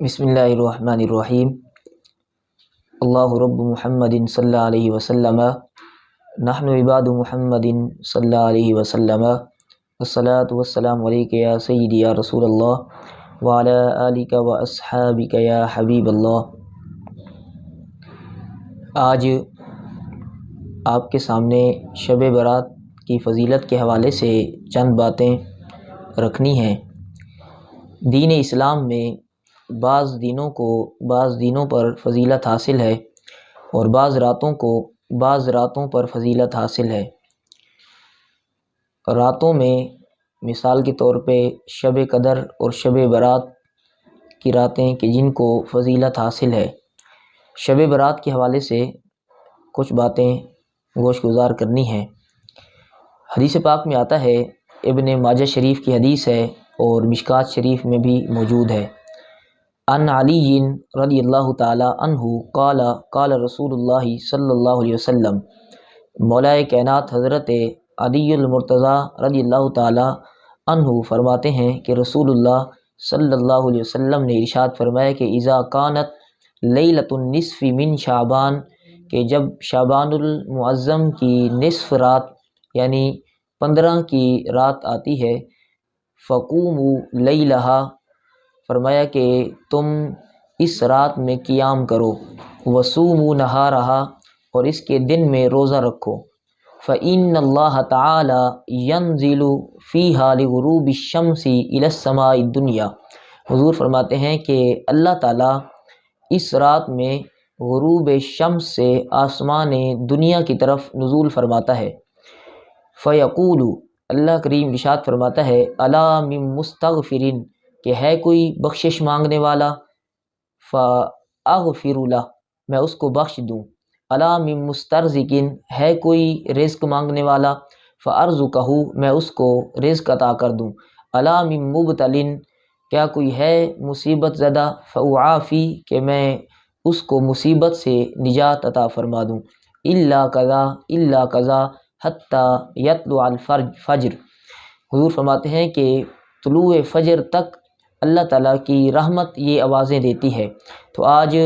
بسم اللہ الرحمن الرحیم۔ اللہ رب محمد صلی اللہ علیہ وسلم، نحن عباد محمد صلی اللہ علیہ وسلم، الصلاۃ والسلام علیک یا سیدی یا رسول اللہ وعلی آلک و اصحابک یا حبیب اللہ۔ آج آپ کے سامنے شب برات کی فضیلت کے حوالے سے چند باتیں رکھنی ہیں۔ دین اسلام میں بعض دینوں پر فضیلت حاصل ہے اور بعض راتوں پر فضیلت حاصل ہے۔ راتوں میں مثال کے طور پہ شب قدر اور شب برات کی راتیں کہ جن کو فضیلت حاصل ہے۔ شب برات کے حوالے سے کچھ باتیں گوش گزار کرنی ہیں۔ حدیث پاک میں آتا ہے، ابن ماجہ شریف کی حدیث ہے اور مشکات شریف میں بھی موجود ہے، ان علی رضی اللہ تعالی عنہ قال قال رسول اللہ صلی اللہ علیہ وسلم، مولا کائنات حضرت علی المرتضیٰ رضی اللہ تعالی عنہ فرماتے ہیں کہ رسول اللہ صلی اللہ علیہ وسلم نے ارشاد فرمایا کہ اذا کانت لیلۃ النصف من شعبان، کہ جب شعبان المعظم کی نصف رات یعنی 15 کی رات آتی ہے، فقوموا لیلہا، فرمایا کہ تم اس رات میں قیام کرو، وصوموا نہارہا، اور اس کے دن میں روزہ رکھو، فإن اللہ تعالی ینزل فیہا لغروب الشمس الی السماء الدنیا، حضور فرماتے ہیں کہ اللہ تعالیٰ اس رات میں غروب شمس سے آسمان دنیا کی طرف نزول فرماتا ہے۔ فیقول، اللہ کریم ارشاد فرماتا ہے، الا من مستغفر، کہ ہے کوئی بخشش مانگنے والا، فاغفر لہ، میں اس کو بخش دوں، الا من مسترزق، ہے کوئی رزق مانگنے والا، فارزقہ، میں اس کو رزق عطا کر دوں، الا من مبتل، کیا کوئی ہے مصیبت زدہ، فاعافی، کہ میں اس کو مصیبت سے نجات عطا فرما دوں، الا قضا حتی یطلع الفجر، حضور فرماتے ہیں کہ طلوع فجر تک اللہ تعالیٰ کی رحمت یہ آوازیں دیتی ہے۔ تو آج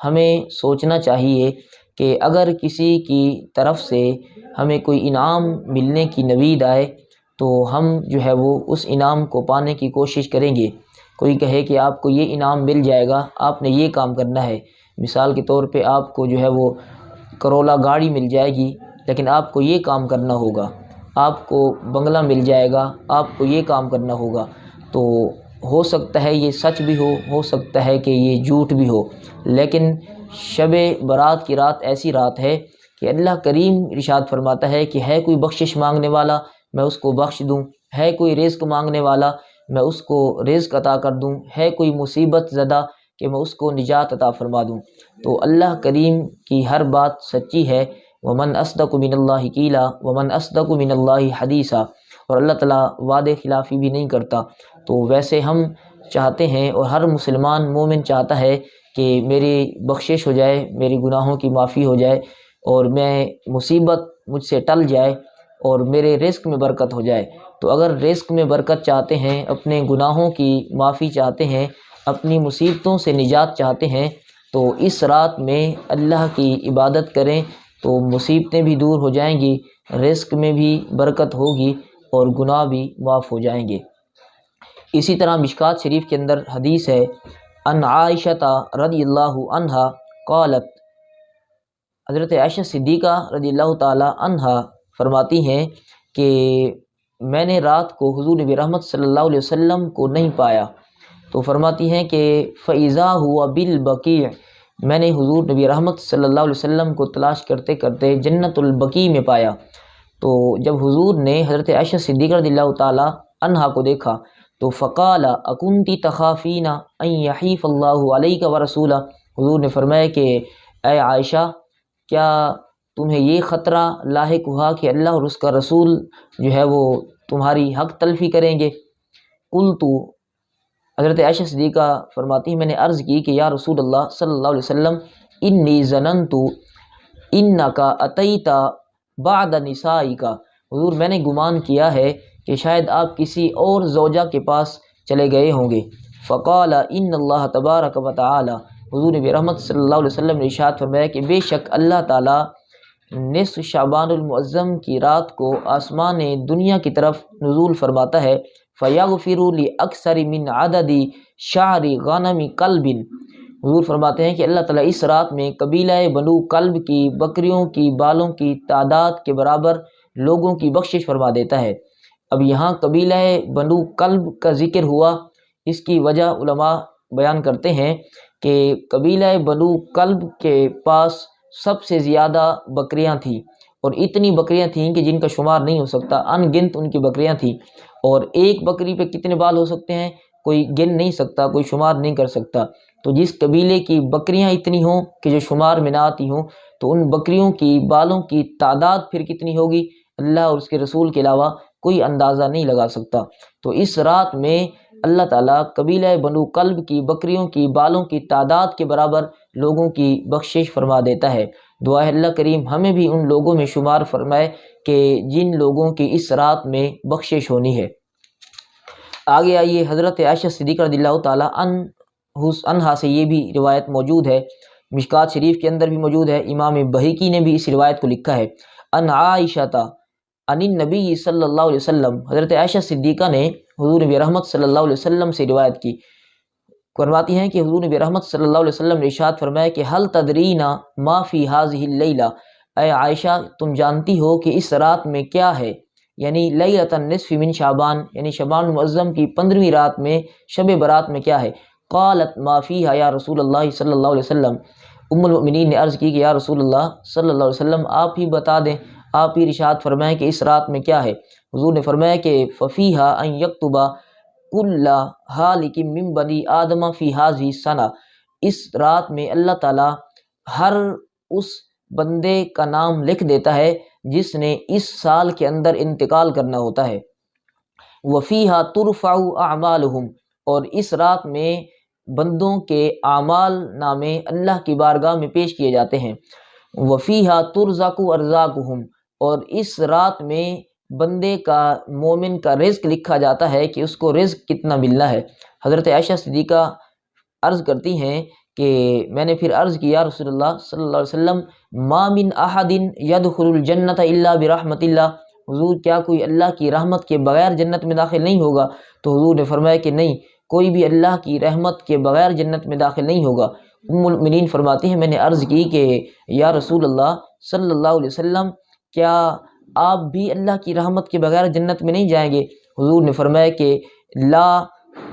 ہمیں سوچنا چاہیے کہ اگر کسی کی طرف سے ہمیں کوئی انعام ملنے کی نوید آئے تو ہم جو ہے وہ اس انعام کو پانے کی کوشش کریں گے۔ کوئی کہے کہ آپ کو یہ انعام مل جائے گا، آپ نے یہ کام کرنا ہے، مثال کے طور پہ آپ کو جو ہے وہ کرولا گاڑی مل جائے گی، لیکن آپ کو یہ کام کرنا ہوگا، آپ کو بنگلہ مل جائے گا، آپ کو یہ کام کرنا ہوگا، تو ہو سکتا ہے یہ سچ بھی ہو سکتا ہے کہ یہ جھوٹ بھی ہو، لیکن شب برات کی رات ایسی رات ہے کہ اللہ کریم ارشاد فرماتا ہے کہ ہے کوئی بخشش مانگنے والا، میں اس کو بخش دوں، ہے کوئی رزق مانگنے والا، میں اس کو رزق عطا کر دوں، ہے کوئی مصیبت زدہ کہ میں اس کو نجات عطا فرما دوں۔ تو اللہ کریم کی ہر بات سچی ہے، ومن اصدق من اللہ قیلا ومن اصدق من اللہ حدیثا، اور اللہ تعالیٰ وعدے خلافی بھی نہیں کرتا۔ تو ویسے ہم چاہتے ہیں اور ہر مسلمان مومن چاہتا ہے کہ میری بخشش ہو جائے، میری گناہوں کی معافی ہو جائے اور میں مصیبت مجھ سے ٹل جائے اور میرے رزق میں برکت ہو جائے۔ تو اگر رزق میں برکت چاہتے ہیں، اپنے گناہوں کی معافی چاہتے ہیں، اپنی مصیبتوں سے نجات چاہتے ہیں، تو اس رات میں اللہ کی عبادت کریں تو مصیبتیں بھی دور ہو جائیں گی، رزق میں بھی برکت ہوگی اور گناہ بھی معاف ہو جائیں گے۔ اسی طرح مشکات شریف کے اندر حدیث ہے، ان عائشہ رضی اللہ عنہا قالت، حضرت عائشہ صدیقہ رضی اللہ تعالی عنہا فرماتی ہیں کہ میں نے رات کو حضور نبی رحمت صلی اللہ علیہ وسلم کو نہیں پایا، تو فرماتی ہیں کہ فَإِذَا هُوَ بِالْبَقِيعِ، میں نے حضور نبی رحمت صلی اللہ علیہ وسلم کو تلاش کرتے کرتے جنت البقیع میں پایا۔ تو جب حضور نے حضرت عائشہ صدیقہ رضی اللہ تعالی عنہا کو دیکھا تو فقال اکنتی تخافین ان یحیف اللہ علیک ورسولہ، حضور نے فرمایا کہ اے عائشہ، کیا تمہیں یہ خطرہ لاحق ہوا کہ اللہ اور اس کا رسول جو ہے وہ تمہاری حق تلفی کریں گے؟ قلت، حضرت عائشہ صدیقہ فرماتی ہیں میں نے عرض کی کہ یا رسول اللہ صلی اللہ علیہ وسلم، انی ظننت انک اتیت بعد نسائک، حضور میں نے گمان کیا ہے کہ شاید آپ کسی اور زوجہ کے پاس چلے گئے ہوں گے۔ فقال ان اللہ تبارک و تعالی، حضور نبی رحمت صلی اللہ علیہ وسلم نے ارشاد فرمایا کہ بے شک اللہ تعالیٰ نصف شعبان المعظم کی رات کو آسمان دنیا کی طرف نزول فرماتا ہے، فیغفر لاکثر من عدد شعر غنم کلب، حضور فرماتے ہیں کہ اللہ تعالیٰ اس رات میں قبیلہ بنو کلب کی بکریوں کی بالوں کی تعداد کے برابر لوگوں کی بخشش فرما دیتا ہے۔ اب یہاں قبیلہ بنو کلب کا ذکر ہوا، اس کی وجہ علماء بیان کرتے ہیں کہ قبیلہ بنو کلب کے پاس سب سے زیادہ بکریاں تھیں، اور اتنی بکریاں تھیں کہ جن کا شمار نہیں ہو سکتا، ان گنت ان کی بکریاں تھیں، اور ایک بکری پہ کتنے بال ہو سکتے ہیں کوئی گن نہیں سکتا، کوئی شمار نہیں کر سکتا۔ تو جس قبیلے کی بکریاں اتنی ہوں کہ جو شمار میں نہ آتی ہوں، تو ان بکریوں کی بالوں کی تعداد پھر کتنی ہوگی اللہ اور اس کے رسول کے علاوہ کوئی اندازہ نہیں لگا سکتا۔ تو اس رات میں اللہ تعالیٰ قبیلہ بنو کلب کی بکریوں کی بالوں کی تعداد کے برابر لوگوں کی بخشش فرما دیتا ہے۔ دعا ہے اللہ کریم ہمیں بھی ان لوگوں میں شمار فرمائے کہ جن لوگوں کی اس رات میں بخشش ہونی ہے۔ آگے آئیے، حضرت عائشہ صدیقہ رضی اللہ تعالیٰ عنہا سے یہ بھی روایت موجود ہے، مشکات شریف کے اندر بھی موجود ہے، امام بہقی نے بھی اس روایت کو لکھا ہے۔ ان عائشہ عن النبی صلی اللہ علیہ وسلم، حضرت عائشہ صدیقہ نے حضور نبی رحمت صلی اللہ علیہ وسلم سے روایت کی، فرماتی ہیں کہ حضور نبی رحمت صلی اللہ علیہ وسلم نے ارشاد فرمایا کہ حل تدرین ما فی ہذہ اللیلہ، اے عائشہ تم جانتی ہو کہ اس رات میں کیا ہے، یعنی لیلۃ النصف من شعبان، یعنی شعبان المعظم کی 15ویں رات میں شب برات میں کیا ہے؟ قالت ما فیہا یا رسول اللہ صلی اللہ علیہ وسلم، ام المؤمنین نے عرض کی کہ یا رسول اللہ صلی اللہ علیہ وسلم آپ ہی بتا دیں، آپ ہی ارشاد فرمائیں کہ اس رات میں کیا ہے۔ حضور نے فرمایا کہ ففیہا ان یکتب کل ہالک من بنی آدم فی ہذہ السنہ، اس رات میں اللہ تعالیٰ ہر اس بندے کا نام لکھ دیتا ہے جس نے اس سال کے اندر انتقال کرنا ہوتا ہے۔ وفیہا ترفع اعمالہم، اور اس رات میں بندوں کے اعمال نامے اللہ کی بارگاہ میں پیش کیے جاتے ہیں۔ وفیہا ترزق ارزاقہم، اور اس رات میں بندے کا مومن کا رزق لکھا جاتا ہے کہ اس کو رزق کتنا ملنا ہے۔ حضرت عائشہ صدیقہ عرض کرتی ہیں کہ میں نے پھر عرض کیا رسول اللہ صلی اللہ علیہ وسلم ما من احد يدخل الجنۃ الا برحمت اللہ، حضور کیا کوئی اللہ کی رحمت کے بغیر جنت میں داخل نہیں ہوگا؟ تو حضور نے فرمایا کہ نہیں، کوئی بھی اللہ کی رحمت کے بغیر جنت میں داخل نہیں ہوگا۔ ام المؤمنین فرماتی ہیں میں نے عرض کی کہ یا رسول اللہ صلی اللہ علیہ وسلم کیا آپ بھی اللہ کی رحمت کے بغیر جنت میں نہیں جائیں گے؟ حضور نے فرمایا کہ لا،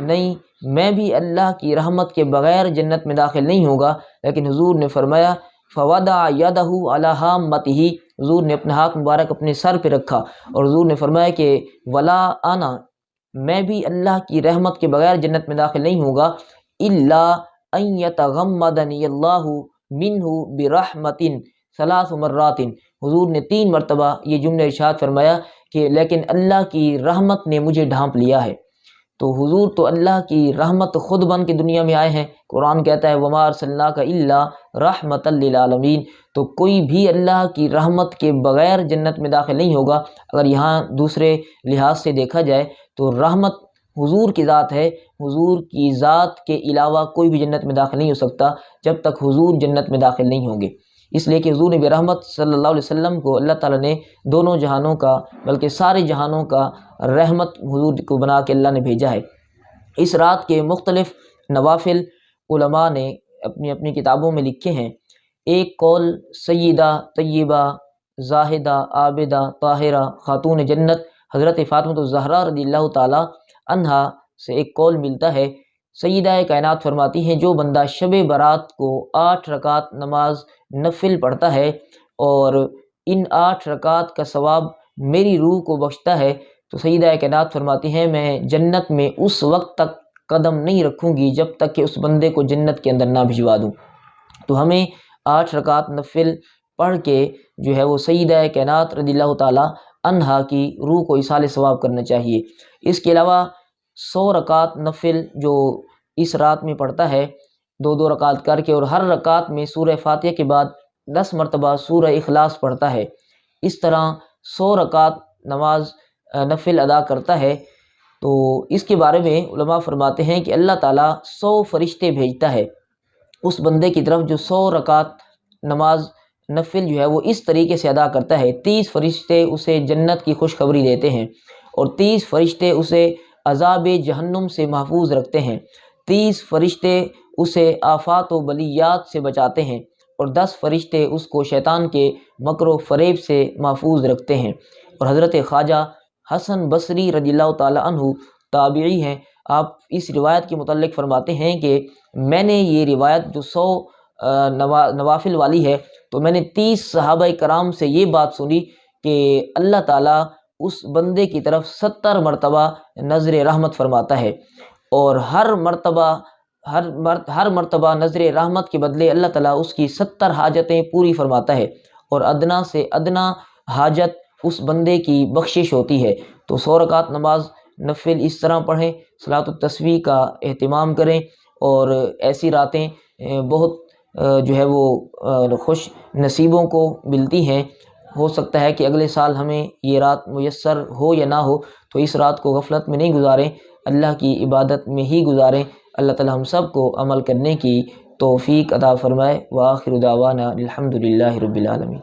نہیں، میں بھی اللہ کی رحمت کے بغیر جنت میں داخل نہیں ہوگا۔ لیکن حضور نے فرمایا فوضع یدہ علی ہامتہ، حضور نے اپنا ہاتھ مبارک اپنے سر پہ رکھا اور حضور نے فرمایا کہ ولا انا، میں بھی اللہ کی رحمت کے بغیر جنت میں داخل نہیں ہوگا، الا ان یتغمدنی اللہ منہ برحمت 3 مرات، حضور نے 3 مرتبہ یہ جملہ ارشاد فرمایا کہ لیکن اللہ کی رحمت نے مجھے ڈھانپ لیا ہے۔ تو حضور تو اللہ کی رحمت خود بن کے دنیا میں آئے ہیں، قرآن کہتا ہے وما ارسلناک الا رحمۃ للعالمین، تو کوئی بھی اللہ کی رحمت کے بغیر جنت میں داخل نہیں ہوگا۔ اگر یہاں دوسرے لحاظ سے دیکھا جائے تو رحمت حضور کی ذات ہے، حضور کی ذات کے علاوہ کوئی بھی جنت میں داخل نہیں ہو سکتا جب تک حضور جنت میں داخل نہیں ہوں گے، اس لیے کہ حضور نبی رحمت صلی اللہ علیہ وسلم کو اللہ تعالیٰ نے دونوں جہانوں کا بلکہ سارے جہانوں کا رحمت حضور کو بنا کے اللہ نے بھیجا ہے۔ اس رات کے مختلف نوافل علماء نے اپنی اپنی کتابوں میں لکھے ہیں۔ ایک قول سیدہ طیبہ زاہدہ عابدہ طاہرہ خاتون جنت حضرت فاطمہ الزہرا رضی اللہ تعالیٰ عنہا سے ایک قول ملتا ہے، سیدہ کائنات فرماتی ہیں جو بندہ شب برات کو 8 رکعت نماز نفل پڑھتا ہے اور ان 8 رکعت کا ثواب میری روح کو بخشتا ہے، تو سیدہ کائنات فرماتی ہیں میں جنت میں اس وقت تک قدم نہیں رکھوں گی جب تک کہ اس بندے کو جنت کے اندر نہ بھجوا دوں۔ تو ہمیں 8 رکعت نفل پڑھ کے جو ہے وہ سیدہ کائنات رضی اللہ تعالیٰ عنہا کی روح کو ایصال ثواب کرنا چاہیے۔ اس کے علاوہ 100 رکعت نفل جو اس رات میں پڑھتا ہے 2 رکعت کر کے، اور ہر رکعت میں سورہ فاتحہ کے بعد 10 مرتبہ سورہ اخلاص پڑھتا ہے، اس طرح 100 رکعت نماز نفل ادا کرتا ہے تو اس کے بارے میں علماء فرماتے ہیں کہ اللہ تعالیٰ 100 فرشتے بھیجتا ہے اس بندے کی طرف جو 100 رکعت نماز نفل جو ہے وہ اس طریقے سے ادا کرتا ہے۔ 30 فرشتے اسے جنت کی خوشخبری دیتے ہیں، اور 30 فرشتے اسے عذاب جہنم سے محفوظ رکھتے ہیں، 30 فرشتے اسے آفات و بلیات سے بچاتے ہیں، اور 10 فرشتے اس کو شیطان کے مکر و فریب سے محفوظ رکھتے ہیں۔ اور حضرت خواجہ حسن بصری رضی اللہ تعالیٰ عنہ تابعی ہیں، آپ اس روایت کے متعلق فرماتے ہیں کہ میں نے یہ روایت جو 100 نوافل والی ہے، تو میں نے 30 صحابہ کرام سے یہ بات سنی کہ اللہ تعالیٰ اس بندے کی طرف 70 مرتبہ نظر رحمت فرماتا ہے، اور ہر مرتبہ نظر رحمت کے بدلے اللہ تعالیٰ اس کی 70 حاجتیں پوری فرماتا ہے، اور ادنا سے ادنا حاجت اس بندے کی بخشش ہوتی ہے۔ تو 100 رکعت نماز نفل اس طرح پڑھیں، صلاۃ التسبیح کا اہتمام کریں، اور ایسی راتیں بہت جو ہے وہ خوش نصیبوں کو ملتی ہیں۔ ہو سکتا ہے کہ اگلے سال ہمیں یہ رات میسر ہو یا نہ ہو، تو اس رات کو غفلت میں نہیں گزاریں، اللہ کی عبادت میں ہی گزاریں۔ اللہ تعالی ہم سب کو عمل کرنے کی توفیق عطا فرمائے۔ وآخر دعوانا الحمد للہ رب العالمین۔